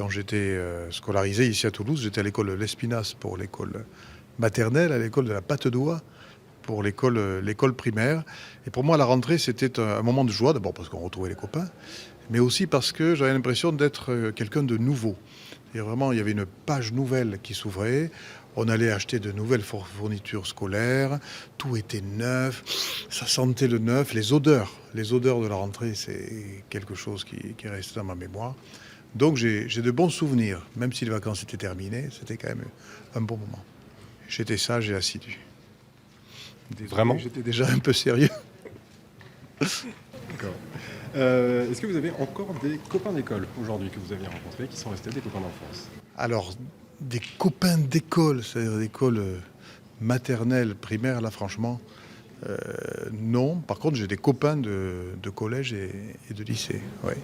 quand j'étais scolarisé ici à Toulouse, j'étais à l'école Lespinasse pour l'école maternelle, à l'école de la Patte-d'Oie pour l'école primaire. Et pour moi, la rentrée, c'était un moment de joie, d'abord parce qu'on retrouvait les copains, mais aussi parce que j'avais l'impression d'être quelqu'un de nouveau. Et vraiment, il y avait une page nouvelle qui s'ouvrait. On allait acheter de nouvelles fournitures scolaires. Tout était neuf. Ça sentait le neuf. Les odeurs de la rentrée, c'est quelque chose qui est resté dans ma mémoire. Donc j'ai de bons souvenirs. Même si les vacances étaient terminées, c'était quand même un bon moment. J'étais sage et assidu. Désolé, Vraiment? j'étais déjà un peu sérieux. D'accord. Est-ce que vous avez encore des copains d'école aujourd'hui que vous aviez rencontrés qui sont restés des copains d'enfance? Alors, des copains d'école, c'est-à-dire d'école maternelle, primaire, là franchement, non. Par contre, j'ai des copains de collège et de lycée, oui.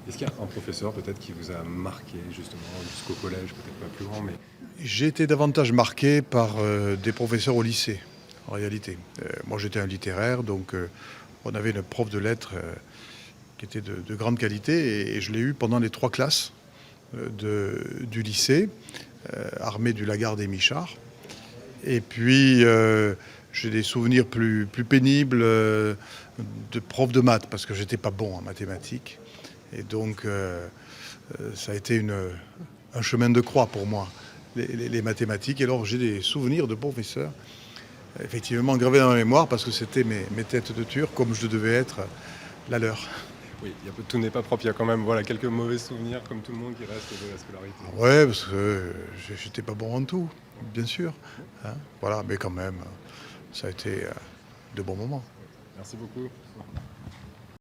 Est-ce qu'il y a un professeur peut-être qui vous a marqué justement jusqu'au collège, peut-être pas plus grand, mais J'ai été davantage marqué par des professeurs au lycée, en réalité. Moi, j'étais un littéraire, donc on avait une prof de lettres qui était de grande qualité, et je l'ai eu pendant les 3 classes du lycée, Armée du Lagarde et Michard. Et puis, j'ai des souvenirs plus pénibles de prof de maths, parce que j'étais pas bon en mathématiques. Et donc, ça a été un chemin de croix pour moi, les mathématiques. Et alors, j'ai des souvenirs de professeurs, effectivement gravés dans ma mémoire, parce que c'était mes têtes de turc, comme je devais être la leur. oui, tout n'est pas propre. Il y a quand même voilà, quelques mauvais souvenirs, comme tout le monde, qui restent de la scolarité. Ouais, parce que j'étais pas bon en tout, bien sûr. Hein, voilà, mais quand même, ça a été de bons moments. Merci beaucoup.